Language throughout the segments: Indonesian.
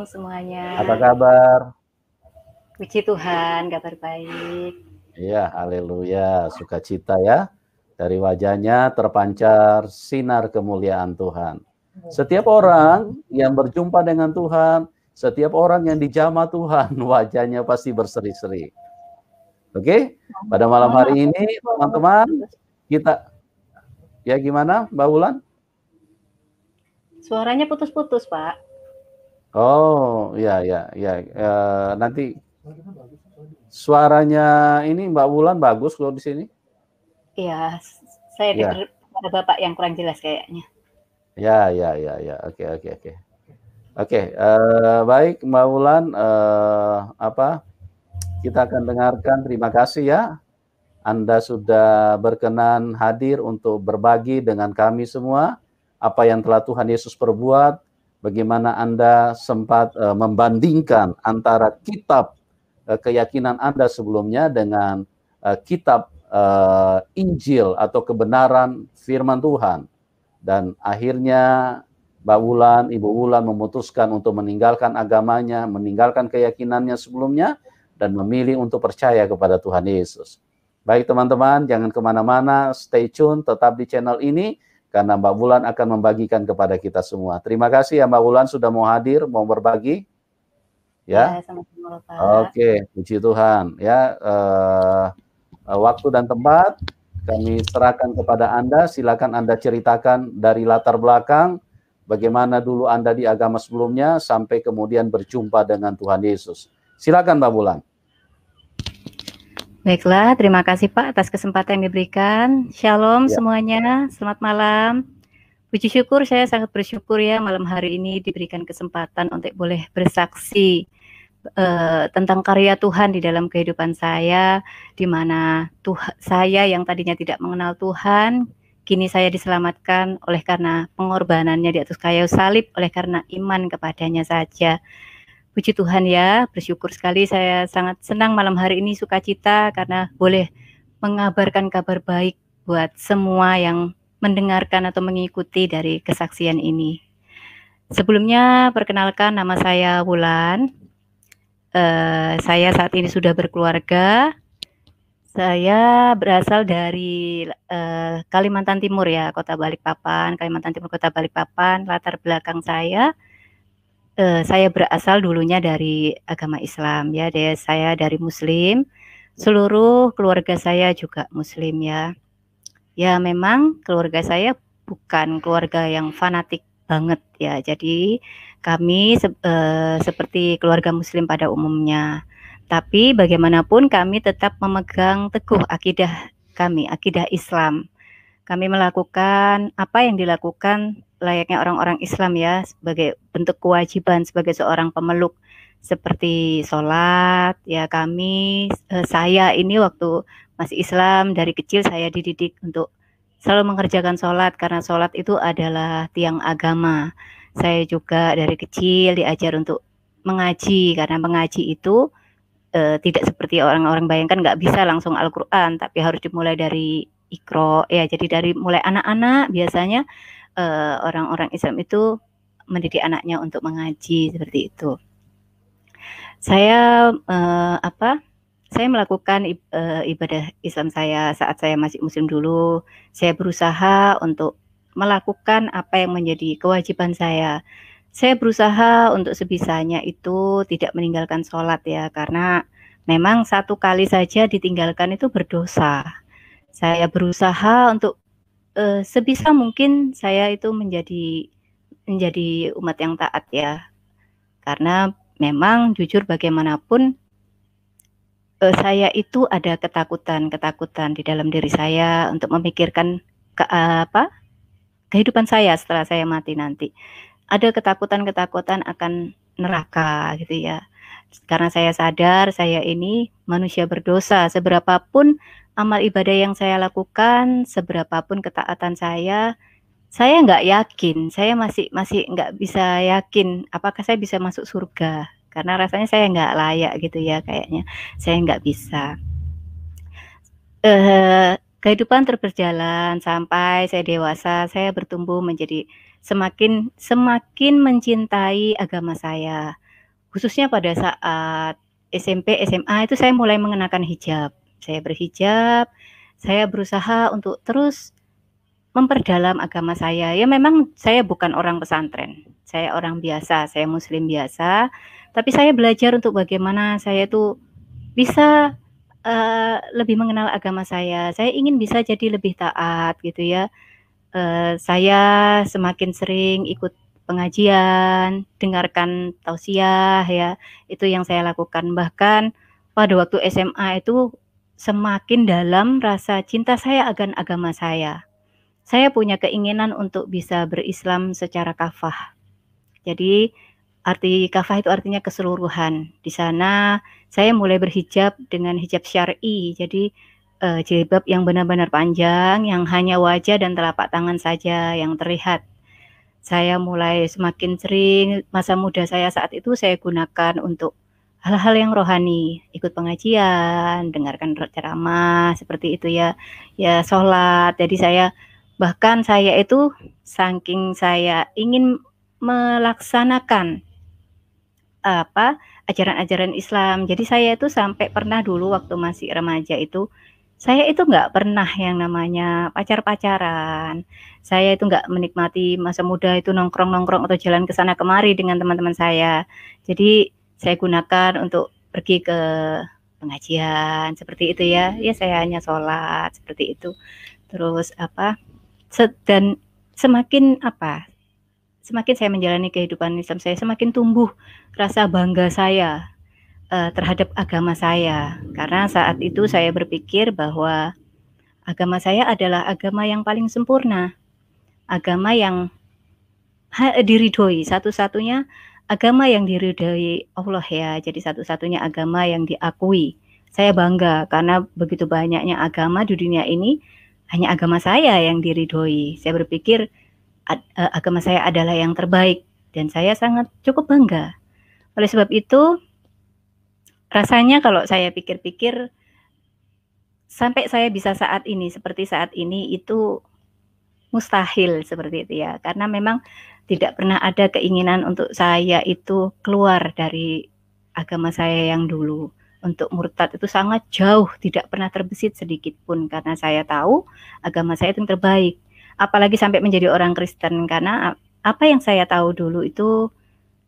Shalom semuanya. Apa kabar? Puji Tuhan, kabar baik. Iya, haleluya, sukacita ya. Dari wajahnya terpancar sinar kemuliaan Tuhan. Setiap orang yang berjumpa dengan Tuhan, setiap orang yang dijamah Tuhan, wajahnya pasti berseri-seri. Oke, pada malam hari ini teman-teman, kita, ya gimana Mbak Wulan? Suaranya putus-putus, Pak. Oh, ya, nanti suaranya ini Mbak Wulan bagus kalau di sini. Iya, saya dengar ada Bapak yang kurang jelas kayaknya. Ya. Oke, baik Mbak Wulan, kita akan dengarkan. Terima kasih ya, Anda sudah berkenan hadir untuk berbagi dengan kami semua apa yang telah Tuhan Yesus perbuat, bagaimana Anda sempat membandingkan antara kitab keyakinan Anda sebelumnya dengan kitab Injil atau kebenaran firman Tuhan. Dan akhirnya Mbak Wulan, Ibu Wulan memutuskan untuk meninggalkan agamanya, meninggalkan keyakinannya sebelumnya, dan memilih untuk percaya kepada Tuhan Yesus. Baik teman-teman, jangan kemana-mana, stay tune, tetap di channel ini, karena Mbak Wulan akan membagikan kepada kita semua. Terima kasih ya Mbak Wulan sudah mau hadir, mau berbagi. Ya, sama-sama, Pak. Oke, puji Tuhan. Ya, waktu dan tempat kami serahkan kepada Anda. Silakan Anda ceritakan dari latar belakang, bagaimana dulu Anda di agama sebelumnya, sampai kemudian berjumpa dengan Tuhan Yesus. Silakan Mbak Wulan. Baiklah, terima kasih Pak atas kesempatan yang diberikan. Shalom semuanya, selamat malam. Puji syukur, saya sangat bersyukur ya malam hari ini diberikan kesempatan untuk boleh bersaksi tentang karya Tuhan di dalam kehidupan saya, di mana saya yang tadinya tidak mengenal Tuhan, kini saya diselamatkan oleh karena pengorbanannya di atas kayu salib, oleh karena iman kepadanya saja. Puji Tuhan ya, bersyukur sekali, saya sangat senang malam hari ini, sukacita karena boleh mengabarkan kabar baik buat semua yang mendengarkan atau mengikuti dari kesaksian ini. Sebelumnya perkenalkan, nama saya Wulan. Saya saat ini sudah berkeluarga. Saya berasal dari Kalimantan Timur ya, Kota Balikpapan, Kalimantan Timur, Kota Balikpapan. Latar belakang saya berasal dulunya dari agama Islam ya, saya dari Muslim. Seluruh keluarga saya juga Muslim ya. Ya memang keluarga saya bukan keluarga yang fanatik banget ya. Jadi kami seperti keluarga Muslim pada umumnya. Tapi bagaimanapun kami tetap memegang teguh akidah kami, akidah Islam. Kami melakukan apa yang dilakukan layaknya orang-orang Islam ya, sebagai bentuk kewajiban sebagai seorang pemeluk, seperti sholat ya. Saya ini waktu masih Islam, dari kecil saya dididik untuk selalu mengerjakan sholat, karena sholat itu adalah tiang agama. Saya juga dari kecil diajar untuk mengaji, karena mengaji itu tidak seperti orang-orang bayangkan, nggak bisa langsung Al-Quran, tapi harus dimulai dari Iqra ya. Jadi dari mulai anak-anak biasanya orang-orang Islam itu mendidik anaknya untuk mengaji, seperti itu. Saya saya melakukan ibadah Islam saya saat saya masih Muslim dulu. Saya berusaha untuk melakukan apa yang menjadi kewajiban saya. Saya berusaha untuk sebisanya itu tidak meninggalkan sholat ya, karena memang satu kali saja ditinggalkan itu berdosa. Saya berusaha untuk sebisa mungkin saya itu menjadi umat yang taat ya, karena memang jujur bagaimanapun saya itu ada ketakutan di dalam diri saya untuk memikirkan kehidupan saya setelah saya mati nanti. Ada ketakutan akan neraka gitu ya. Karena saya sadar saya ini manusia berdosa. Seberapapun amal ibadah yang saya lakukan, seberapapun ketaatan saya nggak yakin. Saya masih nggak bisa yakin apakah saya bisa masuk surga. Karena rasanya saya nggak layak gitu ya, kayaknya saya nggak bisa. Kehidupan terus berjalan sampai saya dewasa. Saya bertumbuh menjadi semakin mencintai agama saya. khususnya pada saat SMP, SMA itu saya mulai mengenakan hijab. Saya berhijab, saya berusaha untuk terus memperdalam agama saya. Ya memang saya bukan orang pesantren, saya orang biasa, saya muslim biasa, tapi saya belajar untuk bagaimana saya tuh bisa lebih mengenal agama saya. Saya ingin bisa jadi lebih taat gitu ya. Saya semakin sering ikut pengajian, dengarkan tausiah ya, itu yang saya lakukan. Bahkan pada waktu SMA itu semakin dalam rasa cinta saya akan agama saya. Saya punya keinginan untuk bisa berislam secara kafah. Jadi arti kafah itu artinya keseluruhan. Di sana saya mulai berhijab dengan hijab syar'i. Jadi jilbab yang benar-benar panjang, yang hanya wajah dan telapak tangan saja yang terlihat. Saya mulai semakin sering, masa muda saya saat itu saya gunakan untuk hal-hal yang rohani, ikut pengajian, dengarkan ceramah, seperti itu ya. Ya sholat, jadi saya bahkan saya itu saking saya ingin melaksanakan ajaran-ajaran Islam. Jadi saya itu sampai pernah dulu waktu masih remaja itu, saya itu nggak pernah yang namanya pacar-pacaran. Saya itu nggak menikmati masa muda itu nongkrong-nongkrong atau jalan ke sana kemari dengan teman-teman saya. Jadi saya gunakan untuk pergi ke pengajian seperti itu ya. Ya saya hanya sholat seperti itu. Terus dan semakin semakin saya menjalani kehidupan Islam saya, semakin tumbuh rasa bangga saya terhadap agama saya. Karena saat itu saya berpikir bahwa agama saya adalah agama yang paling sempurna, agama yang diridhoi, satu-satunya agama yang diridhoi Allah ya. Jadi satu-satunya agama yang diakui. Saya bangga karena begitu banyaknya agama di dunia ini, hanya agama saya yang diridhoi. Saya berpikir agama saya adalah yang terbaik dan saya sangat cukup bangga. Oleh sebab itu, rasanya kalau saya pikir-pikir sampai saya bisa saat ini, seperti saat ini itu mustahil seperti itu ya. Karena memang tidak pernah ada keinginan untuk saya itu keluar dari agama saya yang dulu. Untuk murtad itu sangat jauh, tidak pernah terbesit sedikit pun karena saya tahu agama saya itu yang terbaik. Apalagi sampai menjadi orang Kristen karena apa yang saya tahu dulu itu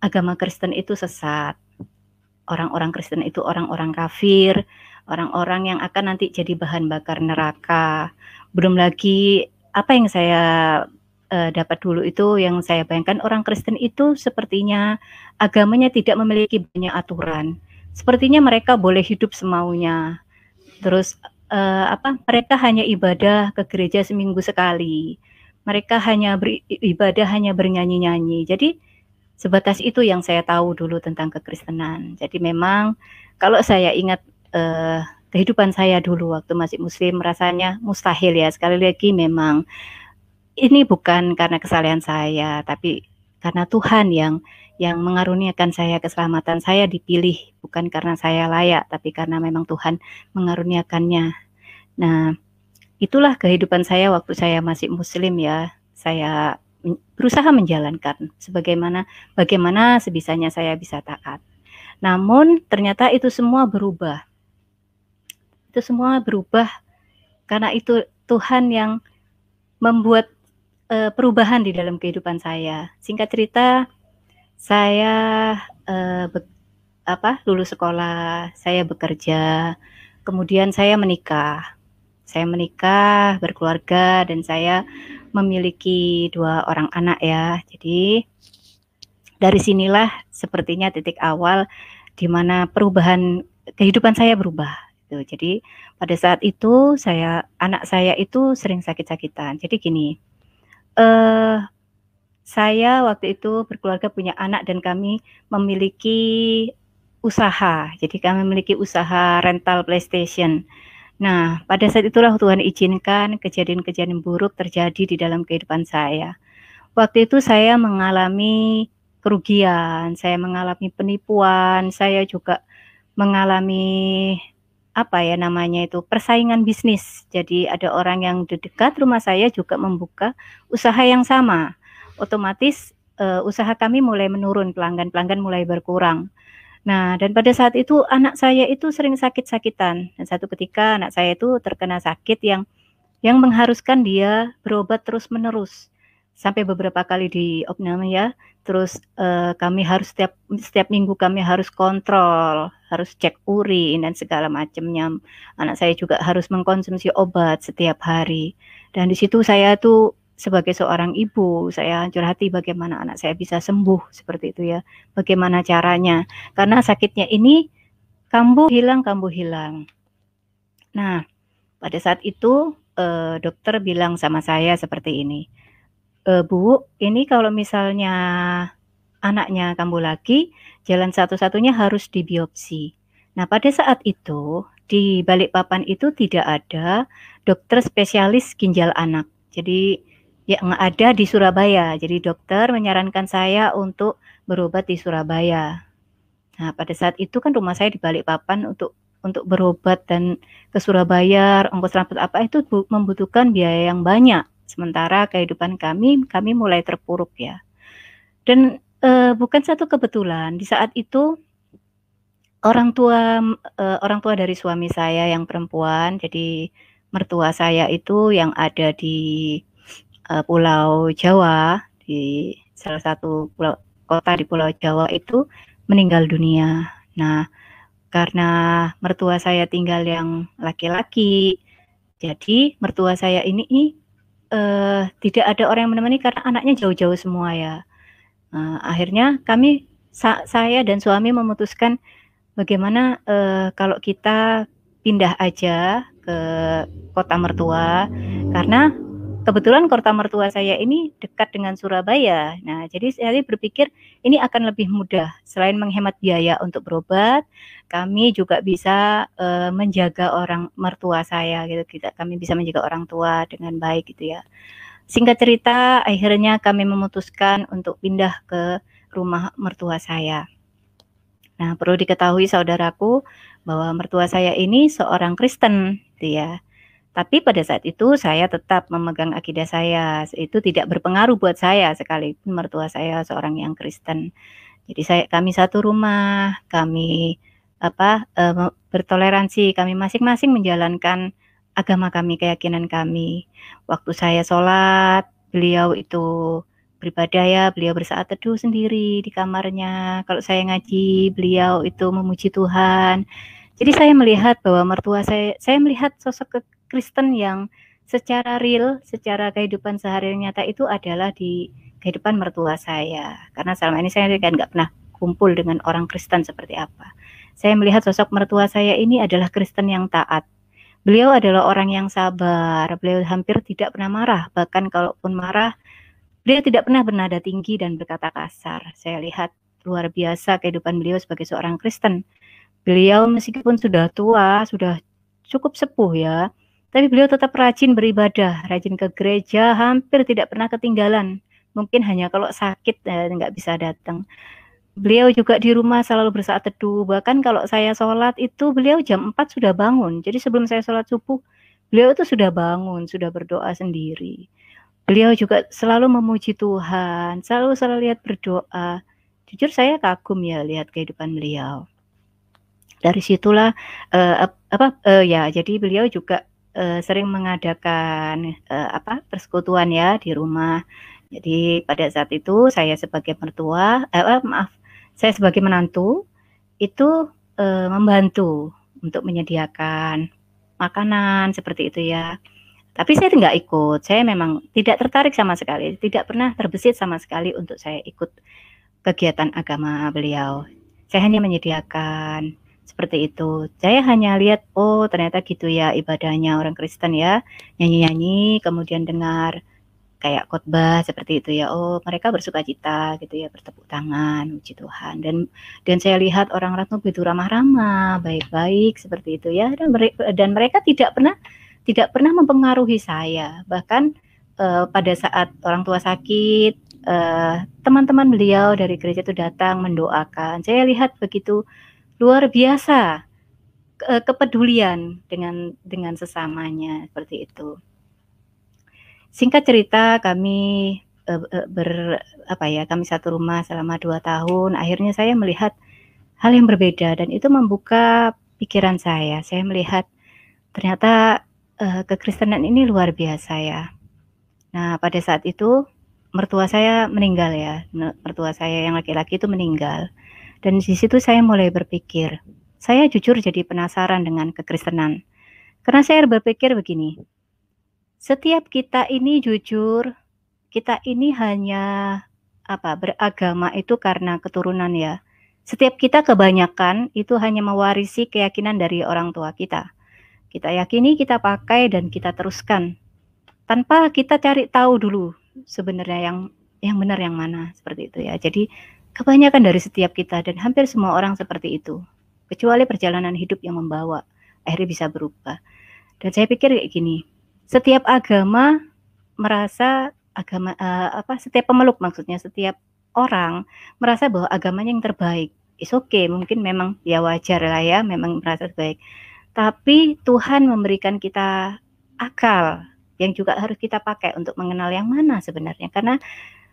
agama Kristen itu sesat. Orang-orang Kristen itu orang-orang kafir, orang-orang yang akan nanti jadi bahan bakar neraka. Belum lagi apa yang saya dapat dulu itu yang saya bayangkan orang Kristen itu sepertinya agamanya tidak memiliki banyak aturan. Sepertinya mereka boleh hidup semaunya. Terus mereka hanya ibadah ke gereja seminggu sekali. Mereka hanya beribadah, hanya bernyanyi-nyanyi. Jadi sebatas itu yang saya tahu dulu tentang kekristenan. Jadi memang kalau saya ingat kehidupan saya dulu waktu masih muslim rasanya mustahil ya. Sekali lagi memang ini bukan karena kesalahan saya, tapi karena Tuhan yang mengaruniakan saya keselamatan. Saya dipilih bukan karena saya layak, tapi karena memang Tuhan mengaruniakannya. Nah, itulah kehidupan saya waktu saya masih muslim ya. Saya berusaha menjalankan bagaimana sebisanya saya bisa taat. Namun ternyata itu semua berubah. Itu semua berubah karena itu Tuhan yang membuat perubahan di dalam kehidupan saya. Singkat cerita, saya lulus sekolah, saya bekerja, kemudian saya menikah. Saya menikah, berkeluarga, dan saya memiliki 2 orang anak ya. Jadi dari sinilah sepertinya titik awal di mana perubahan kehidupan saya berubah. Jadi pada saat itu anak saya itu sering sakit-sakitan. Jadi gini, saya waktu itu berkeluarga punya anak dan kami memiliki usaha. Jadi kami memiliki usaha rental PlayStation. Nah, pada saat itulah Tuhan izinkan kejadian-kejadian buruk terjadi di dalam kehidupan saya. Waktu itu saya mengalami kerugian, saya mengalami penipuan, saya juga mengalami persaingan bisnis. Jadi ada orang yang di dekat rumah saya juga membuka usaha yang sama. Otomatis usaha kami mulai menurun, pelanggan mulai berkurang. Nah, dan pada saat itu anak saya itu sering sakit-sakitan, dan satu ketika anak saya itu terkena sakit yang mengharuskan dia berobat terus-menerus, sampai beberapa kali diopname ya, terus, kami harus setiap minggu kami harus kontrol, harus cek urin dan segala macamnya. Anak saya juga harus mengkonsumsi obat setiap hari, dan di situ saya tuh sebagai seorang ibu, saya hancur hati bagaimana anak saya bisa sembuh seperti itu ya, bagaimana caranya. Karena sakitnya ini kambuh hilang. Nah, pada saat itu, dokter bilang sama saya seperti ini, "Bu, ini kalau misalnya anaknya kambuh lagi, jalan satu-satunya harus dibiopsi." Nah, pada saat itu, di Balikpapan itu tidak ada dokter spesialis ginjal anak. Jadi, yang ada di Surabaya. Jadi dokter menyarankan saya untuk berobat di Surabaya. Nah, pada saat itu kan rumah saya di Balikpapan untuk berobat dan ke Surabaya, ongkos transport apa itu membutuhkan biaya yang banyak. Sementara kehidupan kami mulai terpuruk ya. Dan bukan satu kebetulan di saat itu orang tua dari suami saya yang perempuan, jadi mertua saya itu yang ada di Pulau Jawa, di salah satu kota di Pulau Jawa itu meninggal dunia. Nah, karena mertua saya tinggal yang laki-laki, jadi mertua saya ini tidak ada orang yang menemani karena anaknya jauh-jauh semua ya. Akhirnya saya dan suami memutuskan bagaimana kalau kita pindah aja ke kota mertua, karena kebetulan kota mertua saya ini dekat dengan Surabaya. Nah, jadi saya berpikir ini akan lebih mudah. Selain menghemat biaya untuk berobat, kami juga bisa menjaga orang mertua saya gitu. Kami bisa menjaga orang tua dengan baik gitu ya. Singkat cerita, akhirnya kami memutuskan untuk pindah ke rumah mertua saya. Nah, perlu diketahui saudaraku bahwa mertua saya ini seorang Kristen, gitu ya. Tapi pada saat itu saya tetap memegang akidah saya. Itu tidak berpengaruh buat saya sekalipun mertua saya seorang yang Kristen. Jadi kami satu rumah, kami bertoleransi, kami masing-masing menjalankan agama kami, keyakinan kami. Waktu saya sholat, beliau itu beribadah ya, beliau bersaat teduh sendiri di kamarnya. Kalau saya ngaji, beliau itu memuji Tuhan. Jadi saya melihat bahwa mertua saya melihat sosok Kristen yang secara real, secara kehidupan sehari nyata itu adalah di kehidupan mertua saya. Karena selama ini saya kan nggak pernah kumpul dengan orang Kristen seperti apa. Saya melihat sosok mertua saya ini adalah Kristen yang taat. Beliau adalah orang yang sabar, beliau hampir tidak pernah marah, bahkan kalaupun marah, beliau tidak pernah bernada tinggi dan berkata kasar. Saya lihat luar biasa kehidupan beliau sebagai seorang Kristen. Beliau meskipun sudah tua, sudah cukup sepuh ya, tapi beliau tetap rajin beribadah, rajin ke gereja, hampir tidak pernah ketinggalan. Mungkin hanya kalau sakit nggak bisa datang. Beliau juga di rumah selalu bersaat teduh, bahkan kalau saya sholat itu beliau jam 4 sudah bangun. Jadi sebelum saya sholat subuh, beliau itu sudah bangun, sudah berdoa sendiri. Beliau juga selalu memuji Tuhan, selalu lihat berdoa. Jujur saya kagum ya lihat kehidupan beliau. Dari situlah ya, jadi beliau juga sering mengadakan persekutuan ya di rumah. Jadi pada saat itu saya sebagai mertua, saya sebagai menantu itu membantu untuk menyediakan makanan seperti itu ya. Tapi saya nggak ikut, saya memang tidak tertarik sama sekali, tidak pernah terbesit sama sekali untuk saya ikut kegiatan agama beliau. Saya hanya menyediakan seperti itu. Saya hanya lihat, oh ternyata gitu ya ibadahnya orang Kristen ya, nyanyi-nyanyi, kemudian dengar kayak khotbah seperti itu ya. Oh mereka bersukacita gitu ya, bertepuk tangan, puji Tuhan. Dan saya lihat orang-orang itu begitu ramah-ramah, baik-baik seperti itu ya. Dan mereka tidak pernah mempengaruhi saya. Bahkan pada saat orang tua sakit, teman-teman beliau dari gereja itu datang mendoakan. Saya lihat begitu luar biasa kepedulian dengan sesamanya seperti itu. Singkat cerita kami kami satu rumah selama 2 tahun. Akhirnya saya melihat hal yang berbeda, dan itu membuka pikiran saya. Saya melihat ternyata kekristenan ini luar biasa ya. Nah, pada saat itu mertua saya meninggal ya. Mertua saya yang laki-laki itu meninggal. Dan di situ saya mulai berpikir, saya jujur jadi penasaran dengan kekristenan. Karena saya berpikir begini, setiap kita ini jujur, kita ini hanya beragama itu karena keturunan ya. Setiap kita kebanyakan itu hanya mewarisi keyakinan dari orang tua kita. Kita yakini, kita pakai, dan kita teruskan tanpa kita cari tahu dulu sebenarnya yang benar yang mana, seperti itu ya. Jadi kebanyakan dari setiap kita dan hampir semua orang seperti itu, kecuali perjalanan hidup yang membawa akhirnya bisa berubah. Dan saya pikir kayak gini, setiap agama merasa setiap pemeluk, maksudnya setiap orang merasa bahwa agamanya yang terbaik. It's okay, mungkin memang ya wajar lah ya, memang merasa terbaik. Tapi Tuhan memberikan kita akal yang juga harus kita pakai untuk mengenal yang mana sebenarnya. Karena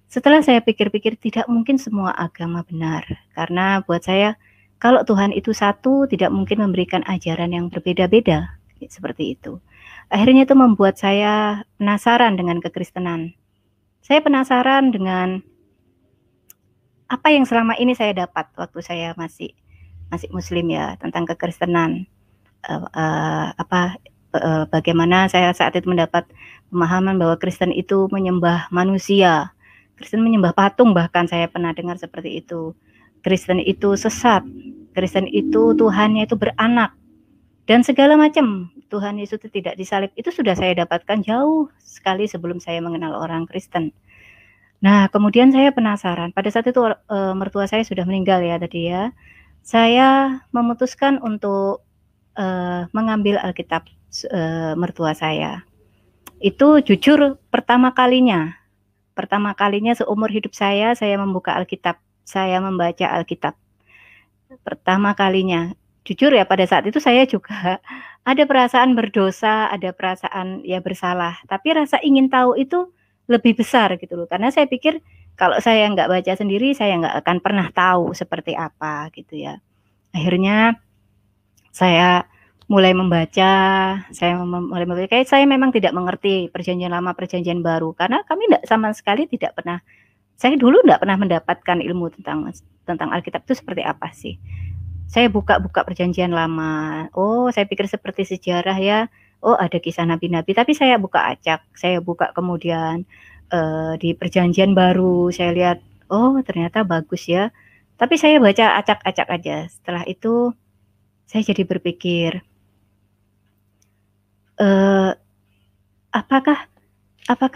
setelah saya pikir-pikir, tidak mungkin semua agama benar. Karena buat saya, kalau Tuhan itu satu, tidak mungkin memberikan ajaran yang berbeda-beda, seperti itu. Akhirnya itu membuat saya penasaran dengan kekristenan. Saya penasaran dengan apa yang selama ini saya dapat waktu saya masih Muslim ya, tentang kekristenan. Bagaimana saya saat itu mendapat pemahaman bahwa Kristen itu menyembah manusia, Kristen menyembah patung, bahkan saya pernah dengar seperti itu. Kristen itu sesat, Kristen itu Tuhannya itu beranak, dan segala macam. Tuhan Yesus itu tidak disalib, itu sudah saya dapatkan jauh sekali sebelum saya mengenal orang Kristen. Nah, kemudian saya penasaran, pada saat itu mertua saya sudah meninggal ya tadi ya. Saya memutuskan untuk mengambil Alkitab mertua saya. Itu jujur pertama kalinya seumur hidup saya membuka Alkitab, saya membaca Alkitab. Pertama kalinya, jujur ya, pada saat itu saya juga ada perasaan berdosa, ada perasaan ya bersalah, tapi rasa ingin tahu itu lebih besar gitu loh, karena saya pikir kalau saya nggak baca sendiri, saya nggak akan pernah tahu seperti apa gitu ya. Akhirnya saya mulai membaca, saya memang tidak mengerti perjanjian lama, perjanjian baru, karena kami sama sekali tidak pernah, saya dulu tidak pernah mendapatkan ilmu tentang Alkitab itu seperti apa sih. Saya buka-buka perjanjian lama, oh saya pikir seperti sejarah ya, oh ada kisah nabi-nabi, tapi saya buka acak, saya buka kemudian di perjanjian baru, saya lihat, oh ternyata bagus ya, tapi saya baca acak-acak aja. Setelah itu saya jadi berpikir, apakah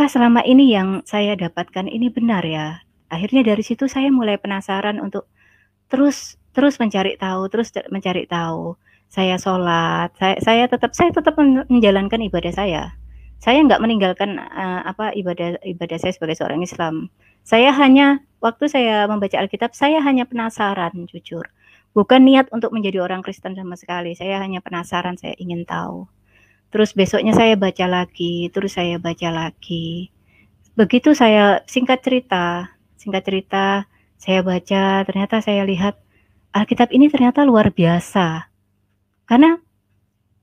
selama ini yang saya dapatkan ini benar ya? Akhirnya dari situ saya mulai penasaran untuk terus mencari tahu. Saya sholat, saya tetap menjalankan ibadah saya. Saya nggak meninggalkan ibadah saya sebagai seorang Islam. Saya hanya, waktu saya membaca Alkitab, saya hanya penasaran, jujur. Bukan niat untuk menjadi orang Kristen sama sekali. Saya hanya penasaran, saya ingin tahu. Terus besoknya saya baca lagi, terus saya baca lagi. Begitu saya singkat cerita, saya baca, ternyata saya lihat Alkitab ini ternyata luar biasa. Karena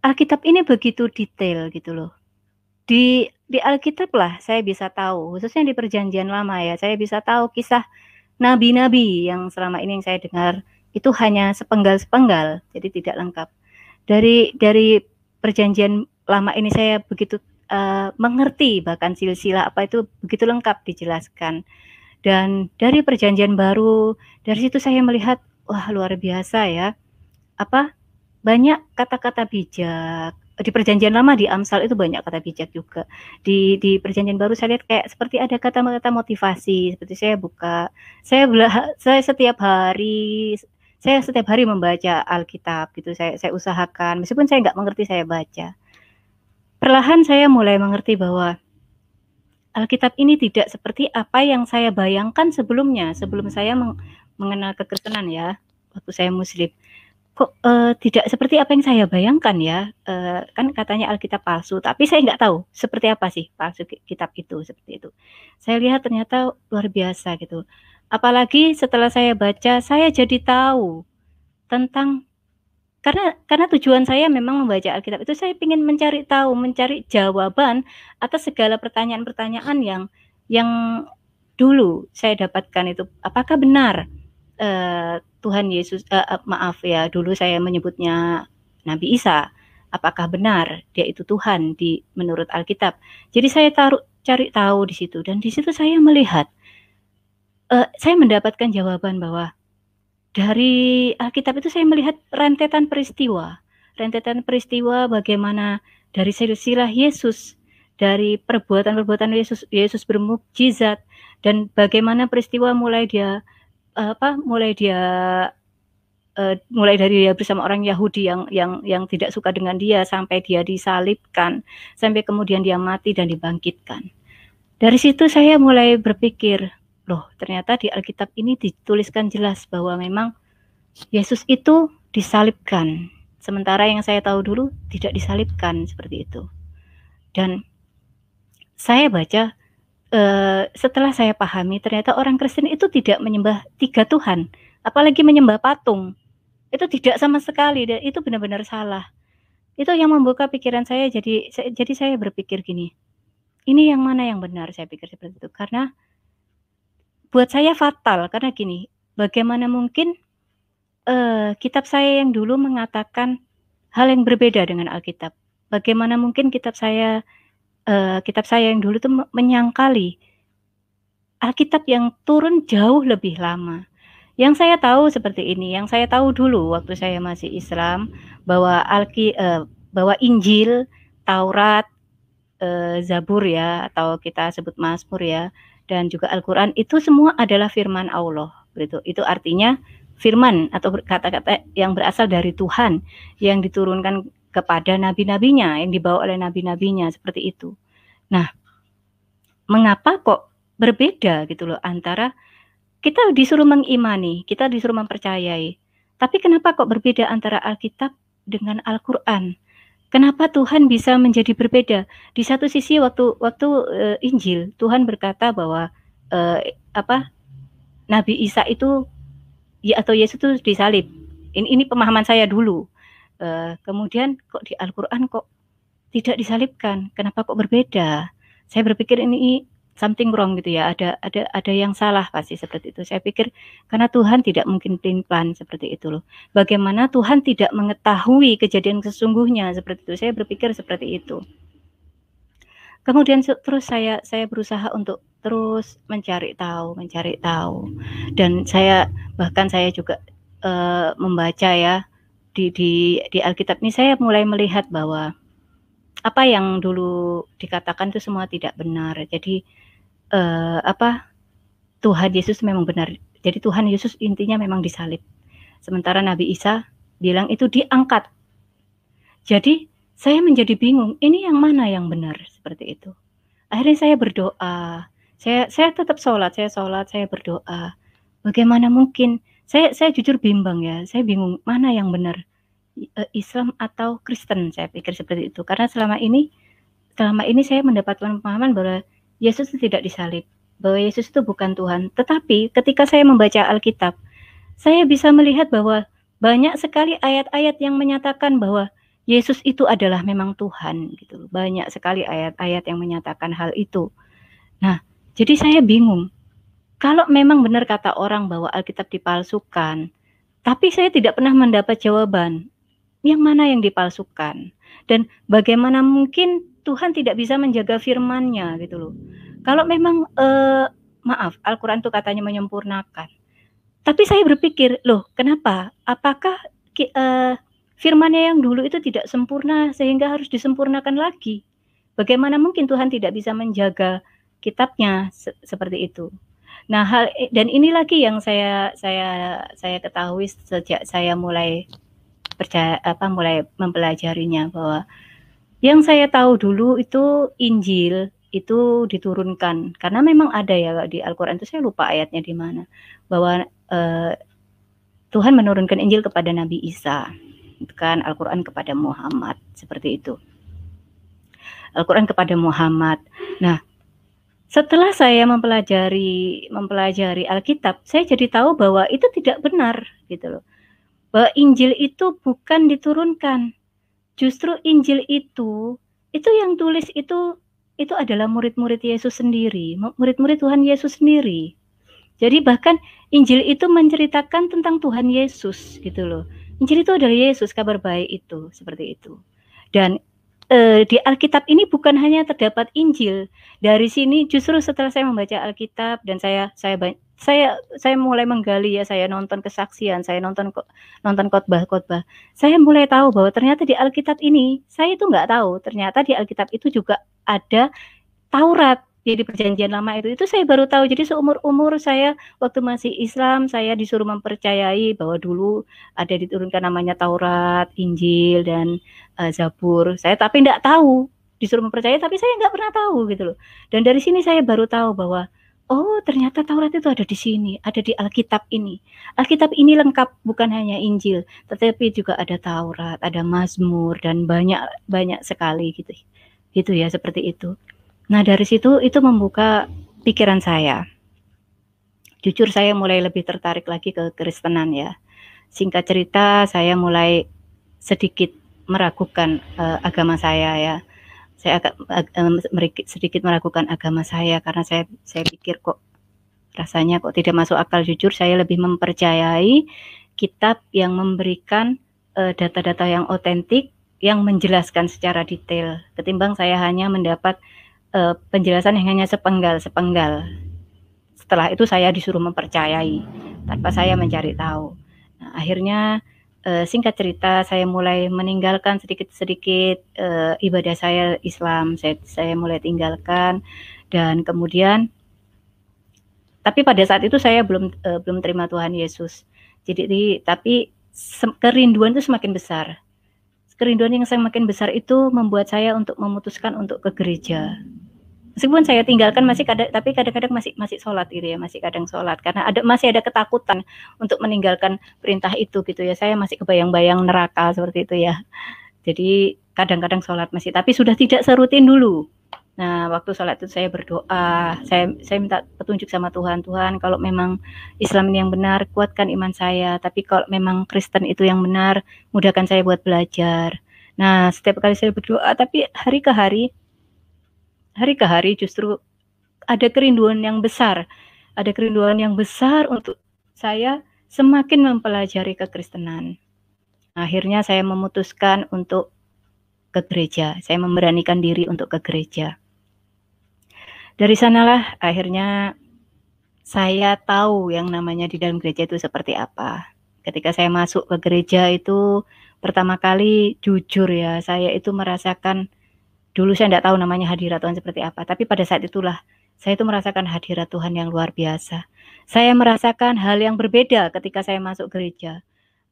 Alkitab ini begitu detail gitu loh. Di Alkitab lah saya bisa tahu, khususnya di perjanjian lama ya, saya bisa tahu kisah nabi-nabi yang selama ini yang saya dengar itu hanya sepenggal-sepenggal, jadi tidak lengkap. Dari perjanjian lama ini saya begitu mengerti, bahkan silsilah apa itu begitu lengkap dijelaskan. Dan dari perjanjian baru, dari situ saya melihat, wah luar biasa ya, banyak kata-kata bijak. Di perjanjian lama di Amsal itu banyak kata bijak juga. Di perjanjian baru saya lihat kayak seperti ada kata-kata motivasi. Seperti saya buka, saya setiap hari membaca Alkitab gitu. Saya usahakan, meskipun saya nggak mengerti, saya baca. Perlahan saya mulai mengerti bahwa Alkitab ini tidak seperti apa yang saya bayangkan sebelumnya, sebelum saya mengenal kekristenan ya, waktu saya Muslim. Kok tidak seperti apa yang saya bayangkan ya, kan katanya Alkitab palsu, tapi saya nggak tahu seperti apa sih palsu kitab itu, seperti itu. Saya lihat ternyata luar biasa gitu. Apalagi setelah saya baca, saya jadi tahu tentang karena tujuan saya memang membaca Alkitab itu saya ingin mencari tahu, mencari jawaban atas segala pertanyaan-pertanyaan yang dulu saya dapatkan itu. Apakah benar Tuhan Yesus, maaf ya, dulu saya menyebutnya Nabi Isa. Apakah benar dia itu Tuhan menurut Alkitab? Jadi saya cari tahu di situ, dan di situ saya melihat, saya mendapatkan jawaban bahwa dari Alkitab itu saya melihat rentetan peristiwa bagaimana dari silsilah Yesus, dari perbuatan-perbuatan Yesus bermukjizat, dan bagaimana peristiwa mulai dari dia bersama orang Yahudi yang tidak suka dengan dia, sampai dia disalibkan, sampai kemudian dia mati dan dibangkitkan. Dari situ saya mulai berpikir, loh, ternyata di Alkitab ini dituliskan jelas bahwa memang Yesus itu disalibkan, sementara yang saya tahu dulu tidak disalibkan seperti itu. Dan saya baca, setelah saya pahami, ternyata orang Kristen itu tidak menyembah 3 Tuhan, apalagi menyembah patung. Itu tidak sama sekali, dan itu benar-benar salah. Itu yang membuka pikiran saya, jadi saya berpikir gini, ini yang mana yang benar, saya pikir seperti itu. Karena buat saya fatal, karena gini, bagaimana mungkin kitab saya yang dulu mengatakan hal yang berbeda dengan Alkitab. Bagaimana mungkin kitab saya yang dulu itu menyangkali Alkitab yang turun jauh lebih lama. Yang saya tahu seperti ini, yang saya tahu dulu waktu saya masih Islam, bahwa bahwa Injil, Taurat, Zabur ya, atau kita sebut Mazmur ya, dan juga Al-Quran, itu semua adalah firman Allah. Itu artinya firman atau kata-kata yang berasal dari Tuhan, yang diturunkan kepada nabi-nabinya, yang dibawa oleh nabi-nabinya, seperti itu. Nah, mengapa kok berbeda gitu loh, antara kita disuruh mengimani, kita disuruh mempercayai, tapi kenapa kok berbeda antara Alkitab dengan Al-Quran? Kenapa Tuhan bisa menjadi berbeda? Di satu sisi waktu Injil, Tuhan berkata bahwa Nabi Isa itu atau Yesus itu disalib. Ini pemahaman saya dulu. Kemudian kok di Al-Quran kok tidak disalibkan? Kenapa kok berbeda? Saya berpikir ini something wrong gitu ya. Ada yang salah pasti seperti itu. Saya pikir karena Tuhan tidak mungkin plan seperti itu loh. Bagaimana Tuhan tidak mengetahui kejadian sesungguhnya seperti itu. Saya berpikir seperti itu. Kemudian terus saya berusaha untuk terus mencari tahu, dan saya juga membaca ya di Alkitab ini. Saya mulai melihat bahwa apa yang dulu dikatakan itu semua tidak benar. Jadi Tuhan Yesus memang benar. Jadi Tuhan Yesus intinya memang disalib. Sementara Nabi Isa bilang itu diangkat. Jadi saya menjadi bingung, ini yang mana yang benar, seperti itu. Akhirnya saya berdoa. Saya tetap sholat, saya berdoa. Bagaimana mungkin? Saya jujur bimbang ya. Saya bingung mana yang benar, Islam atau Kristen. Saya pikir seperti itu. Karena selama ini saya mendapatkan pemahaman bahwa Yesus itu tidak disalib, bahwa Yesus itu bukan Tuhan. Tetapi ketika saya membaca Alkitab, saya bisa melihat bahwa banyak sekali ayat-ayat yang menyatakan bahwa Yesus itu adalah memang Tuhan gitu. Banyak sekali ayat-ayat yang menyatakan hal itu. Nah, jadi saya bingung. Kalau memang benar kata orang bahwa Alkitab dipalsukan, tapi saya tidak pernah mendapat jawaban yang mana yang dipalsukan, dan bagaimana mungkin Tuhan tidak bisa menjaga firman-Nya gitu loh. Kalau memang maaf, Al-Quran itu katanya menyempurnakan, tapi saya berpikir, loh kenapa? Apakah firman-Nya yang dulu itu tidak sempurna sehingga harus disempurnakan lagi? Bagaimana mungkin Tuhan tidak bisa menjaga kitabnya seperti itu? Nah, dan ini lagi yang saya ketahui sejak saya mulai mulai mempelajarinya, bahwa yang saya tahu dulu itu Injil itu diturunkan, karena memang ada ya di Al-Quran itu, saya lupa ayatnya di mana, bahwa Tuhan menurunkan Injil kepada Nabi Isa, kan, Al-Quran kepada Muhammad, seperti itu. Al-Quran kepada Muhammad. Nah, setelah saya mempelajari Alkitab, saya jadi tahu bahwa itu tidak benar gitu loh. bahwa Injil itu bukan diturunkan. Justru Injil itu yang tulis itu adalah murid-murid Yesus sendiri, murid-murid Tuhan Yesus sendiri. Jadi bahkan Injil itu menceritakan tentang Tuhan Yesus gitu loh. Injil itu adalah Yesus, kabar baik itu, seperti itu. Dan di Alkitab ini bukan hanya terdapat Injil. Dari sini justru setelah saya membaca Alkitab dan saya mulai menggali ya, saya nonton kesaksian, saya nonton khotbah-khotbah. Saya mulai tahu bahwa ternyata di Alkitab ini, saya itu nggak tahu, ternyata di Alkitab itu juga ada Taurat. Jadi perjanjian lama itu saya baru tahu. Jadi seumur-umur saya waktu masih Islam, saya disuruh mempercayai bahwa dulu ada diturunkan namanya Taurat, Injil, dan Zabur. Saya tapi enggak tahu, disuruh mempercayai tapi saya enggak pernah tahu gitu loh. Dan dari sini saya baru tahu bahwa oh ternyata Taurat itu ada di sini, ada di Alkitab ini. Alkitab ini lengkap, bukan hanya Injil, tetapi juga ada Taurat, ada Mazmur, dan banyak sekali gitu. Gitu ya, seperti itu. Nah dari situ itu membuka pikiran saya. Jujur saya mulai lebih tertarik lagi ke Kristenan ya. Singkat cerita saya mulai sedikit meragukan agama saya ya. Saya agak sedikit meragukan agama saya karena saya pikir kok rasanya kok tidak masuk akal. Jujur saya lebih mempercayai kitab yang memberikan data-data yang otentik, yang menjelaskan secara detail, ketimbang saya hanya mendapat penjelasan yang hanya sepenggal. Setelah itu saya disuruh mempercayai tanpa saya mencari tahu. Nah, akhirnya singkat cerita saya mulai meninggalkan sedikit-sedikit ibadah saya Islam. Saya mulai tinggalkan dan kemudian tapi pada saat itu saya belum terima Tuhan Yesus. Jadi tapi kerinduan itu semakin besar. Kerinduan yang semakin besar itu membuat saya untuk memutuskan untuk ke gereja. Meskipun saya tinggalkan tapi kadang-kadang masih sholat gitu ya, masih kadang sholat karena masih ada ketakutan untuk meninggalkan perintah itu gitu ya. Saya masih kebayang-bayang neraka seperti itu ya. Jadi kadang-kadang sholat masih, tapi sudah tidak serutin dulu. Nah waktu sholat itu saya berdoa, saya minta petunjuk sama Tuhan. Tuhan kalau memang Islam ini yang benar, kuatkan iman saya. Tapi kalau memang Kristen itu yang benar, mudahkan saya buat belajar. Nah setiap kali saya berdoa, tapi hari ke hari justru ada kerinduan yang besar. Ada kerinduan yang besar untuk saya semakin mempelajari kekristenan. Akhirnya saya memutuskan untuk ke gereja. Saya memberanikan diri untuk ke gereja. Dari sanalah akhirnya saya tahu yang namanya di dalam gereja itu seperti apa. Ketika saya masuk ke gereja itu pertama kali, jujur ya, saya itu merasakan, dulu saya tidak tahu namanya hadirat Tuhan seperti apa, tapi pada saat itulah saya itu merasakan hadirat Tuhan yang luar biasa. Saya merasakan hal yang berbeda ketika saya masuk gereja.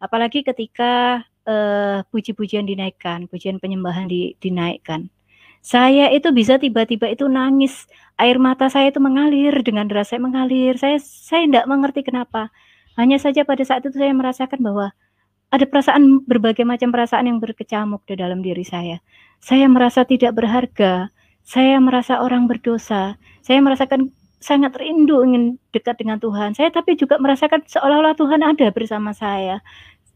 Apalagi ketika puji-pujian dinaikkan, pujian penyembahan dinaikkan. Saya itu bisa tiba-tiba itu nangis, air mata saya itu mengalir dengan deras, saya mengalir. Saya tidak mengerti kenapa. Hanya saja pada saat itu saya merasakan bahwa ada perasaan, berbagai macam perasaan yang berkecamuk di dalam diri saya. Saya merasa tidak berharga, saya merasa orang berdosa, saya merasakan sangat rindu ingin dekat dengan Tuhan. Saya tapi juga merasakan seolah-olah Tuhan ada bersama saya.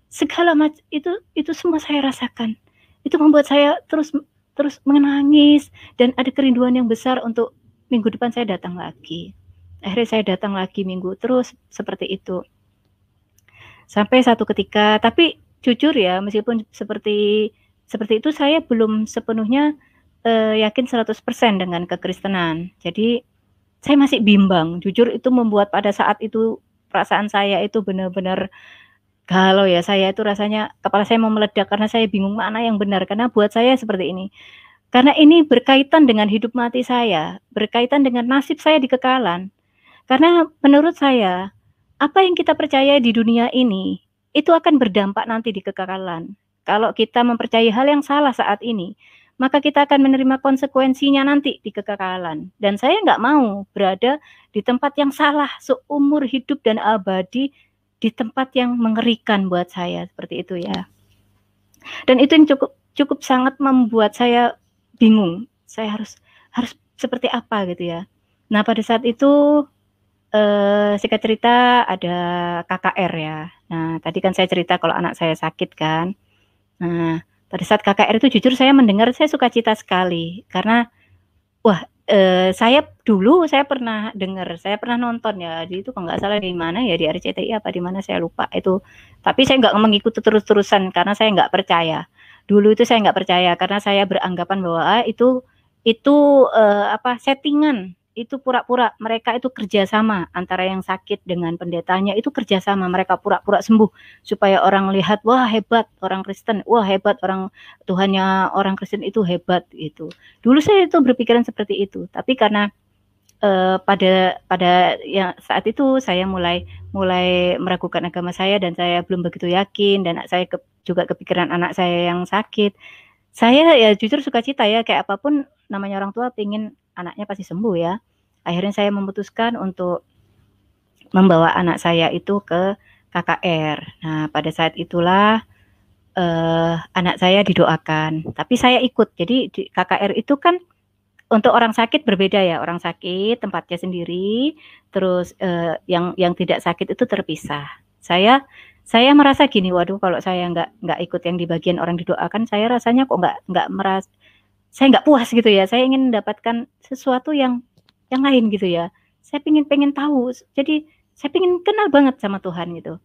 Segala macam itu semua saya rasakan. Itu membuat saya terus menangis dan ada kerinduan yang besar untuk minggu depan saya datang lagi. Akhirnya saya datang lagi minggu terus seperti itu. Sampai satu ketika, tapi jujur ya, meskipun seperti itu saya belum sepenuhnya yakin 100% dengan kekristenan. Jadi saya masih bimbang. Jujur itu membuat pada saat itu perasaan saya itu benar-benar galau ya. Saya itu rasanya kepala saya mau meledak karena saya bingung mana yang benar. Karena buat saya seperti ini. Karena ini berkaitan dengan hidup mati saya, berkaitan dengan nasib saya di kekalan. Karena menurut saya, apa yang kita percaya di dunia ini, itu akan berdampak nanti di kekekalan. Kalau kita mempercayai hal yang salah saat ini, maka kita akan menerima konsekuensinya nanti di kekekalan. Dan saya nggak mau berada di tempat yang salah seumur hidup dan abadi, di tempat yang mengerikan buat saya, seperti itu ya. Dan itu yang cukup sangat membuat saya bingung. Saya harus seperti apa gitu ya. Nah pada saat itu singkat cerita ada KKR ya. Nah, tadi kan saya cerita kalau anak saya sakit kan. Nah, pada saat KKR itu jujur saya mendengar saya sukacita sekali karena wah, saya pernah dengar, saya pernah nonton ya, di itu kalau nggak salah di mana ya, di RCTI apa di mana saya lupa itu. Tapi saya nggak mengikuti terus-terusan karena saya nggak percaya. Dulu itu saya nggak percaya karena saya beranggapan bahwa itu settingan, itu pura-pura mereka itu kerjasama antara yang sakit dengan pendetanya itu kerjasama, mereka pura-pura sembuh supaya orang lihat wah hebat orang Kristen, wah hebat orang Tuhannya orang Kristen itu hebat gitu. Dulu saya itu berpikiran seperti itu, tapi karena pada yang saat itu saya mulai meragukan agama saya dan saya belum begitu yakin dan saya juga kepikiran anak saya yang sakit. Saya ya jujur sukacita ya kayak apapun namanya orang tua pengen anaknya pasti sembuh ya. Akhirnya saya memutuskan untuk membawa anak saya itu ke KKR. Nah, pada saat itulah anak saya didoakan, tapi saya ikut. Jadi di KKR itu kan untuk orang sakit berbeda ya, orang sakit tempatnya sendiri, terus yang tidak sakit itu terpisah. Saya merasa gini, waduh kalau saya nggak ikut yang di bagian orang didoakan, saya rasanya kok nggak merasa, saya nggak puas gitu ya. Saya ingin mendapatkan sesuatu yang lain gitu ya. Saya pengen tahu, jadi saya pengen kenal banget sama Tuhan gitu.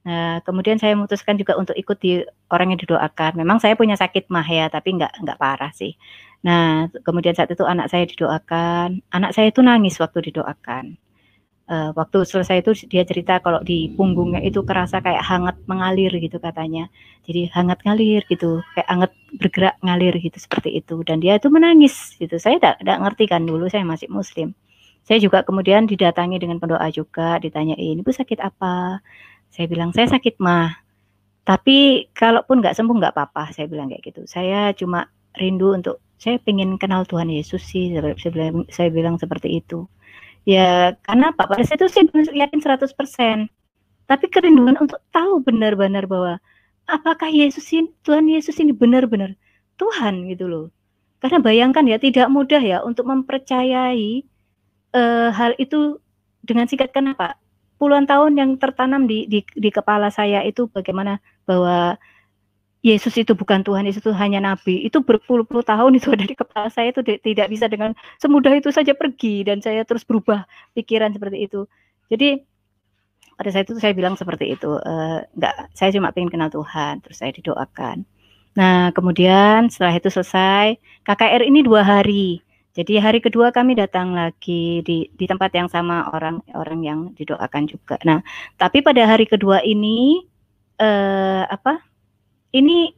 Nah, kemudian saya memutuskan juga untuk ikut di orang yang didoakan. Memang saya punya sakit mah ya, tapi nggak parah sih. Nah, kemudian saat itu anak saya didoakan. Anak saya itu nangis waktu didoakan. Waktu selesai itu dia cerita kalau di punggungnya itu kerasa kayak hangat mengalir gitu katanya. Jadi hangat ngalir gitu, kayak hangat bergerak ngalir gitu seperti itu. Dan dia itu menangis gitu. Saya tidak ngerti kan dulu saya masih Muslim. Saya juga kemudian didatangi dengan pendoa juga, ditanyain, "Ibu sakit apa?" Saya bilang, "Saya sakit mah. Tapi kalaupun nggak sembuh nggak apa-apa," saya bilang kayak gitu. "Saya cuma rindu untuk saya pengen kenal Tuhan Yesus sih," saya bilang seperti itu. Ya, karena apa? Pada saat itu saya belum yakin 100%. Tapi kerinduan untuk tahu benar-benar bahwa apakah Tuhan Yesus ini benar-benar Tuhan gitu loh. Karena bayangkan ya, tidak mudah ya untuk mempercayai hal itu dengan singkat. Kenapa? Puluhan tahun yang tertanam di kepala saya itu bagaimana bahwa Yesus itu bukan Tuhan, Yesus itu hanya nabi. Itu berpuluh-puluh tahun itu ada di kepala saya, itu tidak bisa dengan semudah itu saja pergi dan saya terus berubah pikiran seperti itu. Jadi pada saat itu saya bilang seperti itu, enggak, saya cuma pengen kenal Tuhan, terus saya didoakan. Nah, kemudian setelah itu selesai, KKR ini 2 hari. Jadi hari kedua kami datang lagi di tempat yang sama orang yang didoakan juga. Nah, tapi pada hari kedua ini ini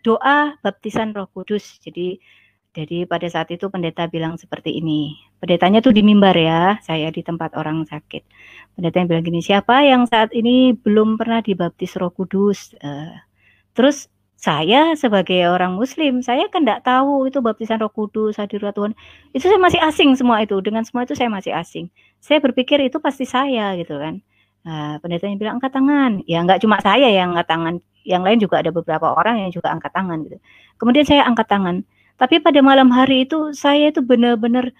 doa baptisan Roh Kudus. Jadi pada saat itu pendeta bilang seperti ini. Pendetanya tuh di mimbar ya, saya di tempat orang sakit. Pendetanya bilang gini, "Siapa yang saat ini belum pernah dibaptis Roh Kudus?" Terus saya sebagai orang Muslim, saya kan enggak tahu itu baptisan Roh Kudus, hadirat Tuhan. Itu saya masih asing semua itu, dengan semua itu saya masih asing. Saya berpikir itu pasti saya gitu kan. Pendetanya bilang, "Angkat tangan." Ya enggak cuma saya yang angkat tangan, yang lain juga ada beberapa orang yang juga angkat tangan gitu. Kemudian saya angkat tangan. Tapi pada malam hari itu saya itu benar-benar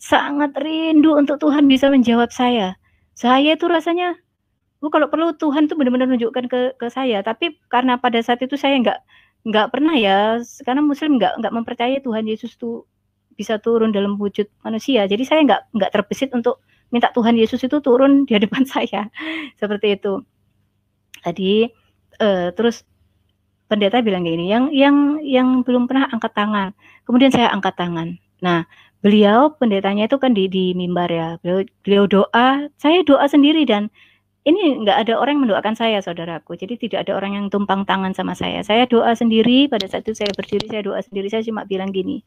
sangat rindu untuk Tuhan bisa menjawab saya. Saya itu rasanya kalau perlu Tuhan tuh benar-benar menunjukkan ke saya, tapi karena pada saat itu saya nggak pernah ya, karena Muslim nggak mempercayai Tuhan Yesus tuh bisa turun dalam wujud manusia. Jadi saya nggak terbesit untuk minta Tuhan Yesus itu turun di hadapan saya, seperti itu. Tadi terus pendeta bilang gini, yang belum pernah angkat tangan. Kemudian saya angkat tangan. Nah, pendetanya itu kan di mimbar ya. Beliau doa, saya doa sendiri dan ini nggak ada orang yang mendoakan saya, saudaraku. Jadi tidak ada orang yang tumpang tangan sama saya. Saya doa sendiri, pada saat itu saya berdiri, saya doa sendiri, saya cuma bilang gini,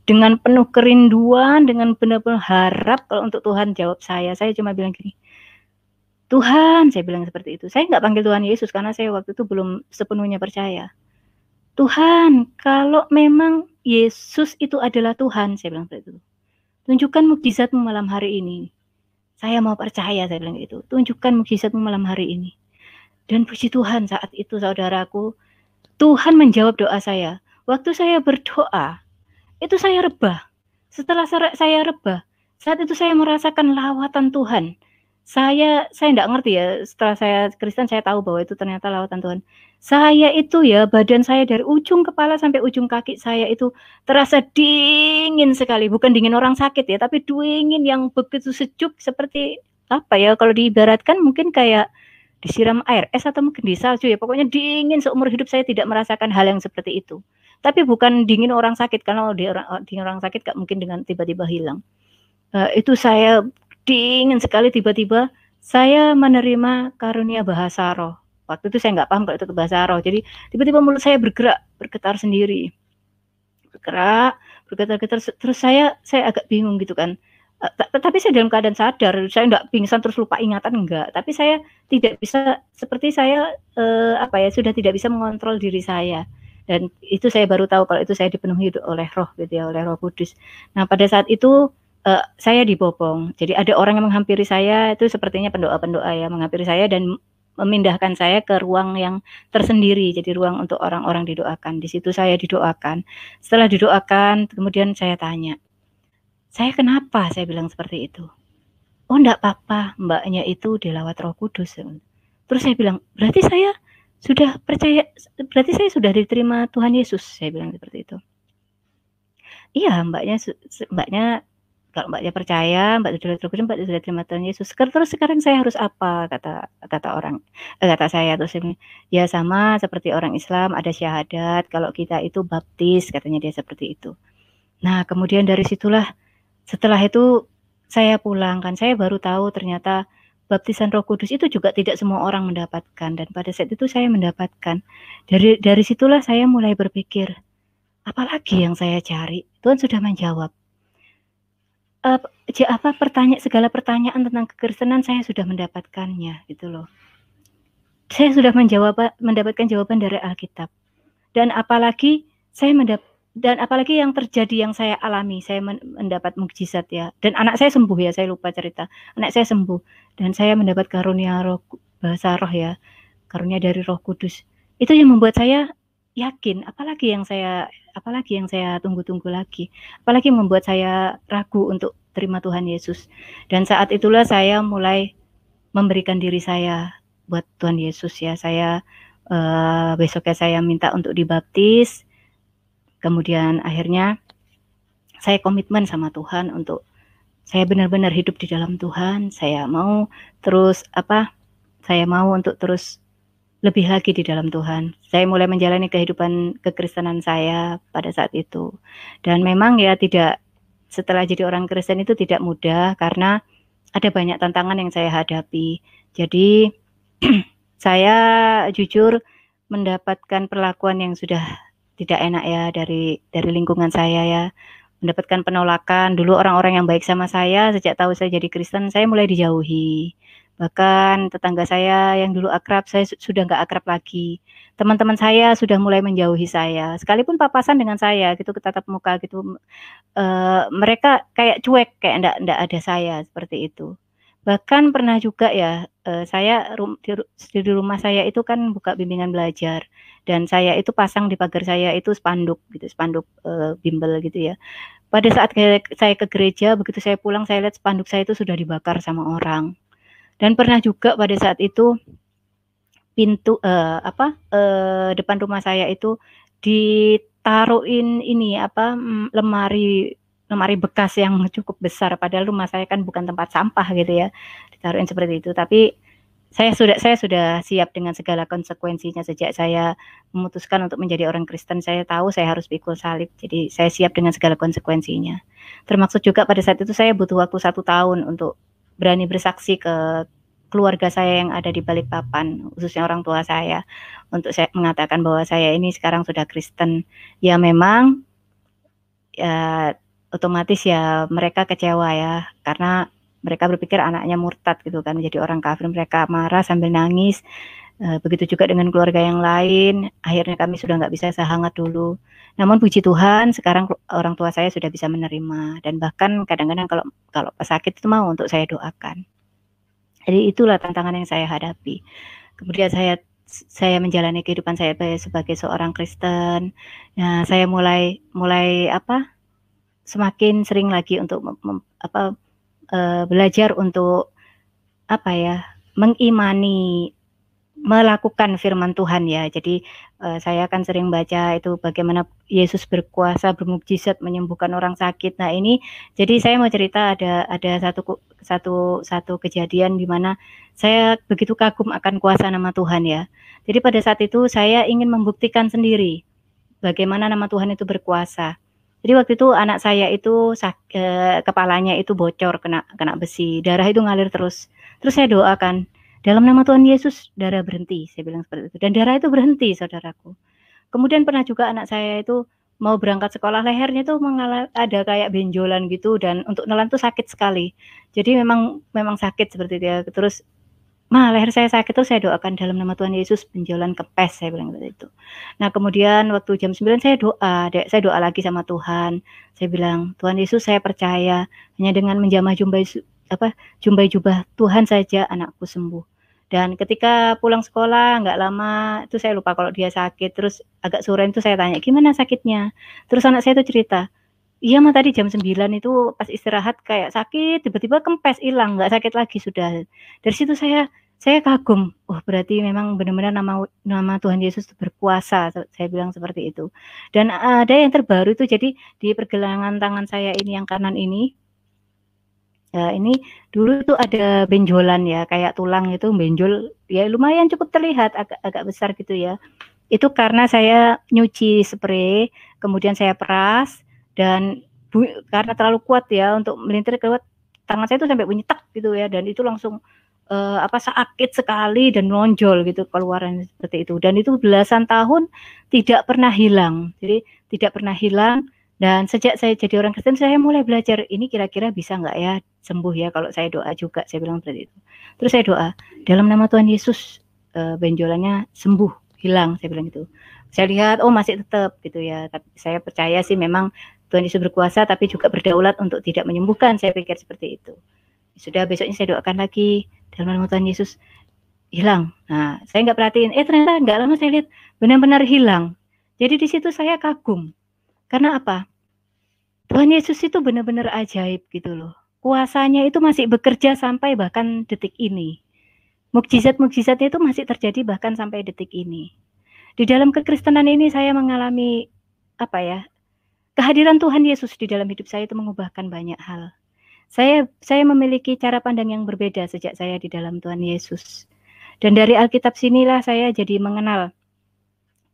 dengan penuh kerinduan, dengan benar-benar harap kalau untuk Tuhan jawab saya cuma bilang gini, "Tuhan," saya bilang seperti itu. Saya nggak panggil Tuhan Yesus karena saya waktu itu belum sepenuhnya percaya. "Tuhan, kalau memang Yesus itu adalah Tuhan," saya bilang seperti itu, "tunjukkan mukjizat-Mu malam hari ini. Saya mau percaya," saya bilang gitu. "Tunjukkan mukjizat-Mu malam hari ini." Dan puji Tuhan saat itu saudaraku, Tuhan menjawab doa saya. Waktu saya berdoa, itu saya rebah. Setelah saya rebah, Saat itu saya merasakan lawatan Tuhan. Saya enggak ngerti ya, setelah saya Kristen saya tahu bahwa itu ternyata lawatan Tuhan. Saya itu ya, badan saya dari ujung kepala sampai ujung kaki saya itu terasa dingin sekali, bukan dingin orang sakit ya, tapi dingin yang begitu sejuk seperti apa ya, kalau diibaratkan mungkin kayak disiram air es atau mungkin di salju ya, pokoknya dingin, seumur hidup saya tidak merasakan hal yang seperti itu. Tapi bukan dingin orang sakit, karena dingin orang sakit gak mungkin dengan tiba-tiba hilang. Itu saya dingin sekali, tiba-tiba saya menerima karunia bahasa roh. Waktu itu saya nggak paham kalau itu bahasa roh. Jadi tiba-tiba mulut saya bergetar sendiri. Bergetar-getar, terus saya agak bingung gitu kan. Tapi saya dalam keadaan sadar, saya nggak pingsan terus lupa ingatan, enggak. Tapi saya tidak bisa, seperti saya sudah tidak bisa mengontrol diri saya. Dan itu saya baru tahu kalau itu saya dipenuhi oleh roh gitu ya, oleh Roh Kudus. Nah, pada saat itu saya dibopong. Jadi ada orang yang menghampiri saya, itu sepertinya pendoa-pendoa ya, menghampiri saya dan memindahkan saya ke ruang yang tersendiri. Jadi ruang untuk orang-orang didoakan. Di situ saya didoakan. Setelah didoakan, kemudian saya tanya, "Saya kenapa?" Saya bilang seperti itu. "Oh, enggak apa-apa, Mbaknya itu dilawat Roh Kudus." Terus saya bilang, "Berarti saya sudah percaya, berarti saya sudah diterima Tuhan Yesus." Saya bilang seperti itu. "Iya, Mbaknya kalau Mbaknya percaya, Mbak sudah terima Tuhan Yesus. Terus sekarang saya harus apa?" kata saya. Terus ini, "Ya sama seperti orang Islam ada syahadat, kalau kita itu baptis," katanya dia seperti itu. Nah, kemudian dari situlah, setelah itu saya pulang kan, saya baru tahu ternyata baptisan Roh Kudus itu juga tidak semua orang mendapatkan, dan pada saat itu saya mendapatkan. Dari situlah saya mulai berpikir, apalagi yang saya cari? Tuhan sudah menjawab. Segala pertanyaan tentang kekristenan saya sudah mendapatkannya gitu loh. Saya sudah mendapatkan jawaban dari Alkitab. Dan apalagi yang terjadi, yang saya alami, saya mendapat mukjizat ya. Dan anak saya sembuh ya, saya lupa cerita. Anak saya sembuh dan saya mendapat karunia bahasa roh ya. Karunia dari Roh Kudus. Itu yang membuat saya yakin, apalagi yang saya tunggu-tunggu lagi. Apalagi membuat saya ragu untuk terima Tuhan Yesus. Dan saat itulah saya mulai memberikan diri saya buat Tuhan Yesus ya. Saya besoknya saya minta untuk dibaptis. Kemudian akhirnya saya komitmen sama Tuhan untuk saya benar-benar hidup di dalam Tuhan. Saya mau untuk terus lebih lagi di dalam Tuhan. Saya mulai menjalani kehidupan kekristenan saya pada saat itu. Dan memang ya setelah jadi orang Kristen itu tidak mudah, karena ada banyak tantangan yang saya hadapi. Jadi saya jujur mendapatkan perlakuan yang sudah tidak enak ya dari lingkungan saya ya. Mendapatkan penolakan. Dulu orang-orang yang baik sama saya, sejak tahu saya jadi Kristen, saya mulai dijauhi. Bahkan tetangga saya yang dulu akrab, saya sudah nggak akrab lagi. Teman-teman saya sudah mulai menjauhi saya. Sekalipun papasan dengan saya gitu, tatap muka gitu, mereka kayak cuek, kayak nggak ada saya, seperti itu. Bahkan pernah juga ya, saya di rumah saya itu kan buka bimbingan belajar, dan saya itu pasang di pagar saya itu spanduk gitu, spanduk bimbel gitu ya. Pada saat saya ke gereja, begitu saya pulang saya lihat spanduk saya itu sudah dibakar sama orang. Dan pernah juga pada saat itu pintu depan rumah saya itu ditaruhin lemari bekas yang cukup besar, padahal rumah saya kan bukan tempat sampah gitu ya. Ditaruhin seperti itu, tapi saya sudah siap dengan segala konsekuensinya. Sejak saya memutuskan untuk menjadi orang Kristen, saya tahu saya harus pikul salib. Jadi saya siap dengan segala konsekuensinya. Termasuk juga pada saat itu saya butuh waktu 1 tahun untuk berani bersaksi ke keluarga saya yang ada di Balikpapan, khususnya orang tua saya, untuk saya mengatakan bahwa saya ini sekarang sudah Kristen. Ya memang ya otomatis ya mereka kecewa ya, karena mereka berpikir anaknya murtad gitu kan, menjadi orang kafir. Mereka marah sambil nangis. Begitu juga dengan keluarga yang lain. Akhirnya kami sudah nggak bisa sehangat dulu. Namun puji Tuhan sekarang orang tua saya sudah bisa menerima, dan bahkan kadang-kadang kalau pas sakit itu mau untuk saya doakan. Jadi itulah tantangan yang saya hadapi. Kemudian saya menjalani kehidupan saya sebagai seorang Kristen. Nah, saya mulai semakin sering lagi untuk belajar untuk apa ya, mengimani, melakukan firman Tuhan ya. Jadi saya kan sering baca itu bagaimana Yesus berkuasa, bermukjizat menyembuhkan orang sakit. Nah ini, jadi saya mau cerita ada satu kejadian di mana saya begitu kagum akan kuasa nama Tuhan ya. Jadi pada saat itu saya ingin membuktikan sendiri bagaimana nama Tuhan itu berkuasa. Jadi waktu itu anak saya itu kepalanya itu bocor kena besi, darah itu ngalir terus. Terus saya doakan, dalam nama Tuhan Yesus darah berhenti, saya bilang seperti itu. Dan darah itu berhenti, saudaraku. Kemudian pernah juga anak saya itu mau berangkat sekolah, lehernya tuh ada kayak benjolan gitu, dan untuk nelan tuh sakit sekali. Jadi memang sakit seperti itu ya. Terus, "Ma, leher saya sakit," tuh saya doakan dalam nama Tuhan Yesus benjolan kempes, saya bilang seperti itu. Nah kemudian waktu jam 9 saya doa lagi sama Tuhan. Saya bilang, "Tuhan Yesus, saya percaya hanya dengan menjamah jumbai jubah Tuhan saja anakku sembuh." Dan ketika pulang sekolah nggak lama itu saya lupa kalau dia sakit, terus agak sore itu saya tanya, "Gimana sakitnya?" Terus anak saya itu cerita, "Iya Ma, tadi jam 9 itu pas istirahat kayak sakit, tiba-tiba kempes, hilang, nggak sakit lagi sudah." Dari situ saya kagum, oh berarti memang benar-benar nama Tuhan Yesus berkuasa, saya bilang seperti itu. Dan ada yang terbaru itu, jadi di pergelangan tangan saya ini yang kanan ini, ini dulu tuh ada benjolan ya, kayak tulang itu benjol, ya lumayan cukup terlihat agak besar gitu ya. Itu karena saya nyuci spray, kemudian saya peras, dan karena terlalu kuat ya untuk melintir keluar, tangan saya itu sampai bunyi tak gitu ya, dan itu langsung sakit sekali dan nonjol gitu keluaran seperti itu. Dan itu belasan tahun tidak pernah hilang. Jadi tidak pernah hilang, dan sejak saya jadi orang Kristen saya mulai belajar, ini kira-kira bisa nggak ya sembuh ya kalau saya doa juga, saya bilang seperti itu. Terus saya doa, dalam nama Tuhan Yesus benjolannya sembuh, hilang, saya bilang gitu. Saya lihat, oh masih tetap gitu ya. Tapi saya percaya sih memang Tuhan Yesus berkuasa, tapi juga berdaulat untuk tidak menyembuhkan, saya pikir seperti itu. Sudah besoknya saya doakan lagi, dalam nama Tuhan Yesus, hilang. Nah, saya nggak perhatiin, ternyata nggak lama saya lihat benar-benar hilang. Jadi di situ saya kagum. Karena apa? Tuhan Yesus itu benar-benar ajaib gitu loh. Kuasanya itu masih bekerja sampai bahkan detik ini. Mukjizat-mukjizatnya itu masih terjadi bahkan sampai detik ini. Di dalam kekristenan ini saya mengalami kehadiran Tuhan Yesus di dalam hidup saya itu mengubahkan banyak hal. Saya memiliki cara pandang yang berbeda sejak saya di dalam Tuhan Yesus. Dan dari Alkitab sinilah saya jadi mengenal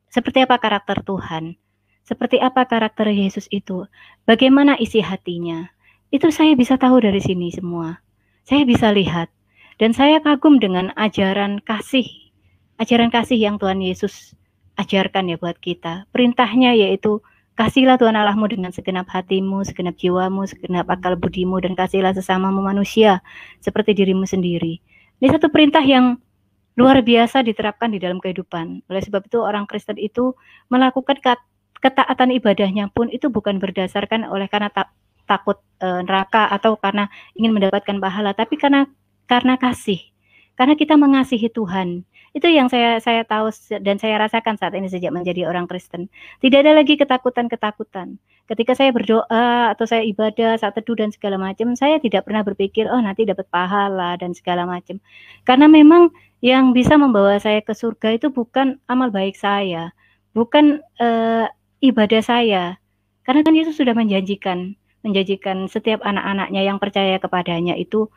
seperti apa karakter Tuhan, seperti apa karakter Yesus itu, bagaimana isi hatinya. Itu saya bisa tahu dari sini semua. Saya bisa lihat. Dan saya kagum dengan ajaran kasih yang Tuhan Yesus ajarkan ya buat kita. Perintahnya yaitu, kasihlah Tuhan Allahmu dengan segenap hatimu, segenap jiwamu, segenap akal budimu, dan kasihlah sesamamu manusia seperti dirimu sendiri. Ini satu perintah yang luar biasa diterapkan di dalam kehidupan. Oleh sebab itu orang Kristen itu melakukan ketaatan ibadahnya pun itu bukan berdasarkan oleh karena takut neraka atau karena ingin mendapatkan pahala, tapi karena kasih. Karena kita mengasihi Tuhan. Itu yang saya tahu dan saya rasakan saat ini sejak menjadi orang Kristen. Tidak ada lagi ketakutan-ketakutan. Ketika saya berdoa atau saya ibadah, saat teduh dan segala macam, saya tidak pernah berpikir, oh nanti dapat pahala dan segala macam. Karena memang yang bisa membawa saya ke surga itu bukan amal baik saya, bukan ibadah saya. Karena kan Yesus sudah menjanjikan setiap anak-anaknya yang percaya kepadanya itu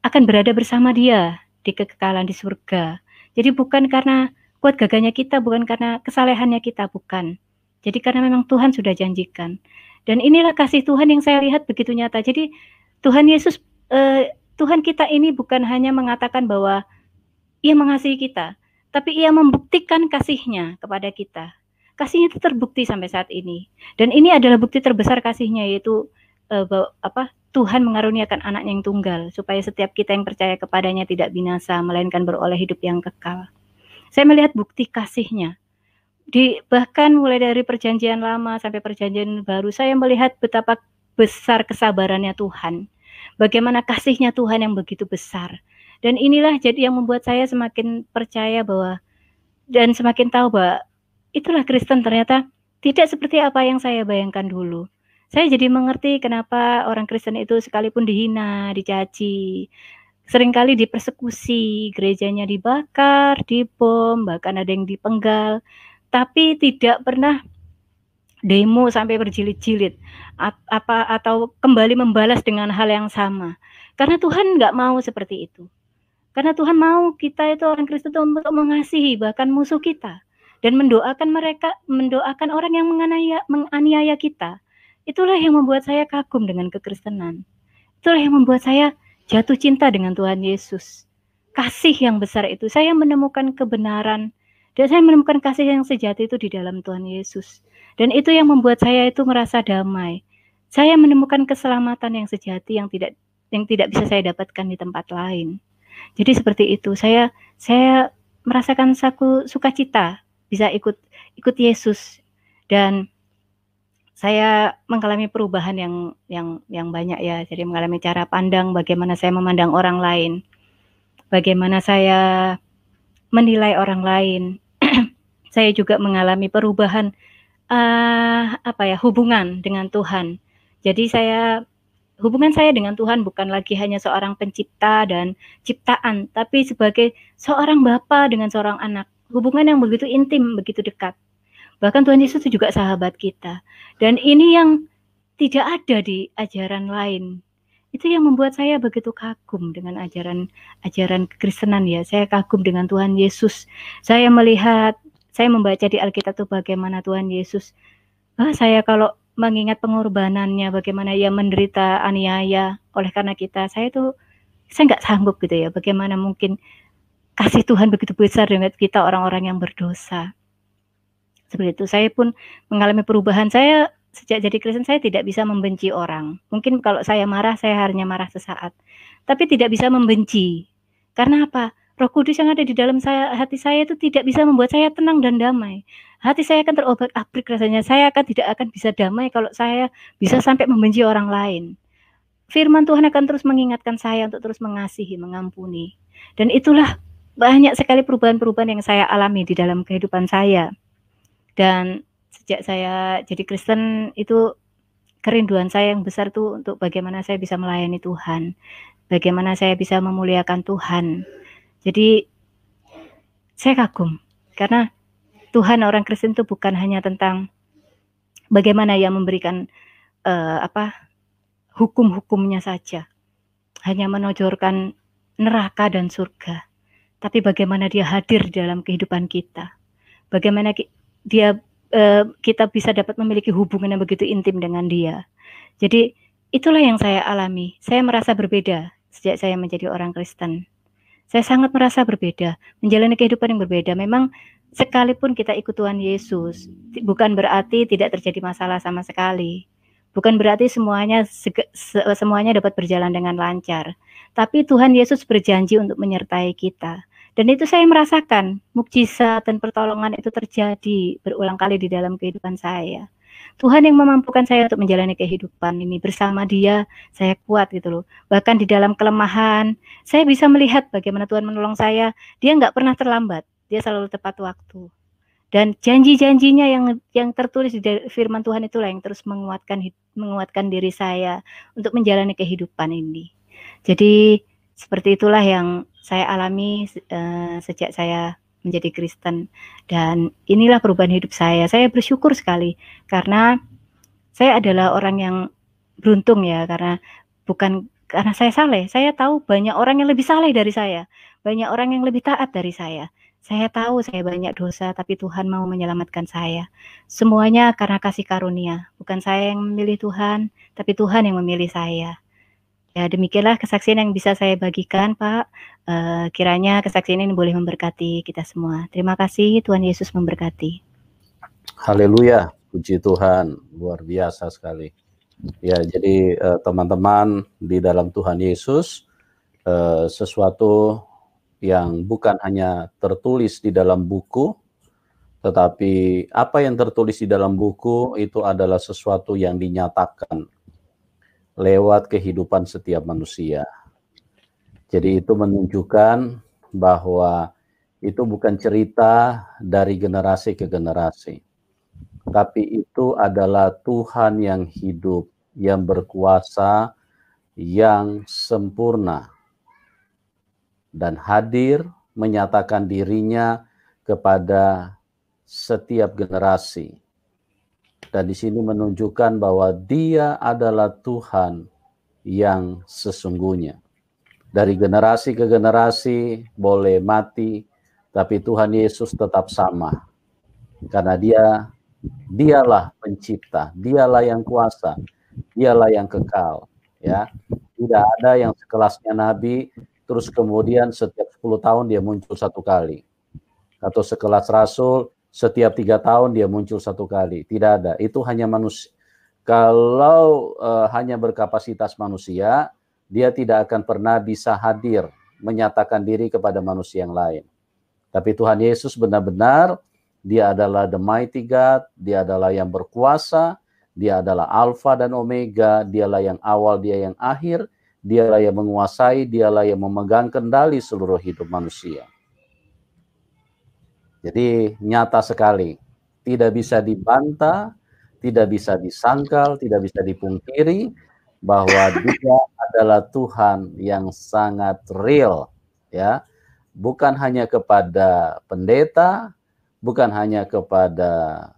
akan berada bersama Dia di kekekalan di surga. Jadi bukan karena kuat gagahnya kita, bukan karena kesalehannya kita, bukan. Jadi karena memang Tuhan sudah janjikan. Dan inilah kasih Tuhan yang saya lihat begitu nyata. Jadi Tuhan Yesus, Tuhan kita ini bukan hanya mengatakan bahwa Ia mengasihi kita, tapi Ia membuktikan kasih-Nya kepada kita. Kasih-Nya itu terbukti sampai saat ini. Dan ini adalah bukti terbesar kasih-Nya, yaitu Tuhan mengaruniakan anaknya yang tunggal, supaya setiap kita yang percaya kepadanya tidak binasa, melainkan beroleh hidup yang kekal. Saya melihat bukti kasih-Nya. Bahkan mulai dari perjanjian lama sampai perjanjian baru, saya melihat betapa besar kesabarannya Tuhan. Bagaimana kasih-Nya Tuhan yang begitu besar. Dan inilah jadi yang membuat saya semakin percaya bahwa, dan semakin tahu bahwa itulah Kristen ternyata tidak seperti apa yang saya bayangkan dulu. Saya jadi mengerti kenapa orang Kristen itu sekalipun dihina, dicaci, seringkali dipersekusi, gerejanya dibakar, dibom, bahkan ada yang dipenggal, tapi tidak pernah demo sampai berjilid-jilid atau kembali membalas dengan hal yang sama. Karena Tuhan nggak mau seperti itu. Karena Tuhan mau kita itu orang Kristen itu untuk mengasihi bahkan musuh kita dan mendoakan mereka, mendoakan orang yang menganiaya kita. Itulah yang membuat saya kagum dengan kekristenan. Itulah yang membuat saya jatuh cinta dengan Tuhan Yesus. Kasih yang besar itu, saya menemukan kebenaran dan saya menemukan kasih yang sejati itu di dalam Tuhan Yesus. Dan itu yang membuat saya itu merasa damai. Saya menemukan keselamatan yang sejati yang tidak bisa saya dapatkan di tempat lain. Jadi seperti itu, saya merasakan sukacita bisa ikut Yesus, dan saya mengalami perubahan yang banyak ya. Jadi mengalami cara pandang, bagaimana saya memandang orang lain, bagaimana saya menilai orang lain. Saya juga mengalami perubahan hubungan dengan Tuhan. Jadi hubungan saya dengan Tuhan bukan lagi hanya seorang pencipta dan ciptaan, tapi sebagai seorang bapa dengan seorang anak. Hubungan yang begitu intim, begitu dekat. Bahkan Tuhan Yesus itu juga sahabat kita. Dan ini yang tidak ada di ajaran lain. Itu yang membuat saya begitu kagum dengan ajaran kekristenan ya. Saya kagum dengan Tuhan Yesus. Saya membaca di Alkitab itu bagaimana Tuhan Yesus. Saya kalau mengingat pengorbanannya, bagaimana ia menderita aniaya oleh karena kita, saya nggak sanggup gitu ya. Bagaimana mungkin kasih Tuhan begitu besar dengan kita orang-orang yang berdosa. Seperti itu. Saya pun mengalami perubahan. Saya sejak jadi Kristen saya tidak bisa membenci orang. Mungkin kalau saya marah, saya hanya marah sesaat. Tapi tidak bisa membenci. Karena apa? Roh Kudus yang ada di dalam hati saya itu tidak bisa membuat saya tenang dan damai. Hati saya akan terobak-abrik rasanya. Saya tidak akan bisa damai kalau saya bisa sampai membenci orang lain. Firman Tuhan akan terus mengingatkan saya untuk terus mengasihi, mengampuni. Dan itulah banyak sekali perubahan-perubahan yang saya alami di dalam kehidupan saya. Dan sejak saya jadi Kristen itu kerinduan saya yang besar tuh untuk bagaimana saya bisa melayani Tuhan, bagaimana saya bisa memuliakan Tuhan. Jadi saya kagum karena Tuhan orang Kristen itu bukan hanya tentang bagaimana ia memberikan hukum-hukumnya saja, hanya menojorkan neraka dan surga, tapi bagaimana dia hadir dalam kehidupan kita, bagaimana kita bisa dapat memiliki hubungan yang begitu intim dengan dia. Jadi itulah yang saya alami. Saya merasa berbeda sejak saya menjadi orang Kristen. Saya sangat merasa berbeda, menjalani kehidupan yang berbeda. Memang sekalipun kita ikut Tuhan Yesus, bukan berarti tidak terjadi masalah sama sekali. Bukan berarti semuanya dapat berjalan dengan lancar. Tapi Tuhan Yesus berjanji untuk menyertai kita. Dan itu saya merasakan mukjizat dan pertolongan itu terjadi berulang kali di dalam kehidupan saya. Tuhan yang memampukan saya untuk menjalani kehidupan ini. Bersama Dia, saya kuat gitu loh. Bahkan di dalam kelemahan, saya bisa melihat bagaimana Tuhan menolong saya. Dia nggak pernah terlambat. Dia selalu tepat waktu. Dan janji-janjinya yang tertulis di firman Tuhan itulah yang terus menguatkan diri saya untuk menjalani kehidupan ini. Jadi seperti itulah yang saya alami sejak saya menjadi Kristen, dan inilah perubahan hidup saya. Saya bersyukur sekali karena saya adalah orang yang beruntung ya, karena bukan karena saya saleh. Saya tahu banyak orang yang lebih saleh dari saya, banyak orang yang lebih taat dari saya. Saya tahu saya banyak dosa, tapi Tuhan mau menyelamatkan saya. Semuanya karena kasih karunia. Bukan saya yang memilih Tuhan, tapi Tuhan yang memilih saya. Ya, demikianlah kesaksian yang bisa saya bagikan, Pak. Kiranya kesaksian ini boleh memberkati kita semua. Terima kasih, Tuhan Yesus memberkati. Haleluya, puji Tuhan, luar biasa sekali. Ya, jadi teman-teman di dalam Tuhan Yesus, sesuatu yang bukan hanya tertulis di dalam buku, tetapi apa yang tertulis di dalam buku itu adalah sesuatu yang dinyatakan lewat kehidupan setiap manusia. Jadi itu menunjukkan bahwa itu bukan cerita dari generasi ke generasi, tapi itu adalah Tuhan yang hidup, yang berkuasa, yang sempurna, dan hadir menyatakan dirinya kepada setiap generasi. Dan di sini menunjukkan bahwa Dia adalah Tuhan yang sesungguhnya. Dari generasi ke generasi boleh mati, tapi Tuhan Yesus tetap sama. Karena Dialah pencipta, Dialah yang kuasa, Dialah yang kekal, ya. Tidak ada yang sekelasnya Nabi terus kemudian setiap 10 tahun dia muncul satu kali, atau sekelas Rasul setiap 3 tahun dia muncul satu kali. Tidak ada, itu hanya manusia. Kalau hanya berkapasitas manusia, dia tidak akan pernah bisa hadir menyatakan diri kepada manusia yang lain. Tapi Tuhan Yesus benar-benar Dia adalah the mighty God, Dia adalah yang berkuasa, Dia adalah Alfa dan Omega, Dialah yang awal, Dia yang akhir, Dialah yang menguasai, Dialah yang memegang kendali seluruh hidup manusia. Jadi nyata sekali, tidak bisa dibantah, tidak bisa disangkal, tidak bisa dipungkiri bahwa Dia adalah Tuhan yang sangat real, ya. Bukan hanya kepada pendeta, bukan hanya kepada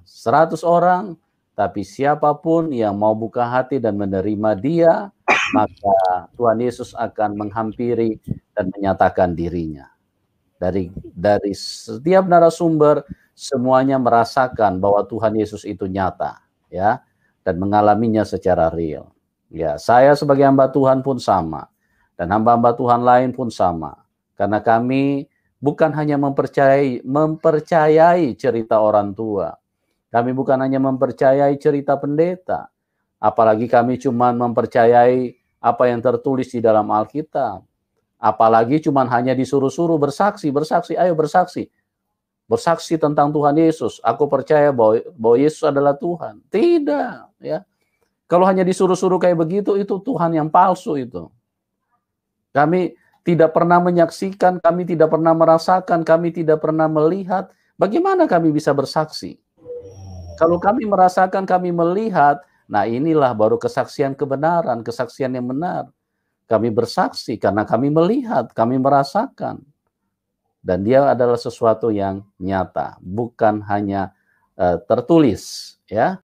100 orang, tapi siapapun yang mau buka hati dan menerima Dia, maka Tuhan Yesus akan menghampiri dan menyatakan dirinya. Dari setiap narasumber semuanya merasakan bahwa Tuhan Yesus itu nyata, ya, dan mengalaminya secara real. Ya, saya sebagai hamba Tuhan pun sama, dan hamba-hamba Tuhan lain pun sama. Karena kami bukan hanya mempercayai cerita orang tua. Kami bukan hanya mempercayai cerita pendeta. Apalagi kami cuma mempercayai apa yang tertulis di dalam Alkitab. Apalagi cuma hanya disuruh-suruh bersaksi, ayo bersaksi. Bersaksi tentang Tuhan Yesus. Aku percaya bahwa Yesus adalah Tuhan. Tidak, ya. Kalau hanya disuruh-suruh kayak begitu, itu Tuhan yang palsu itu. Kami tidak pernah menyaksikan, kami tidak pernah merasakan, kami tidak pernah melihat. Bagaimana kami bisa bersaksi? Kalau kami merasakan, kami melihat, nah inilah baru kesaksian kebenaran, kesaksian yang benar. Kami bersaksi karena kami melihat, kami merasakan. Dan Dia adalah sesuatu yang nyata, bukan hanya tertulis, ya.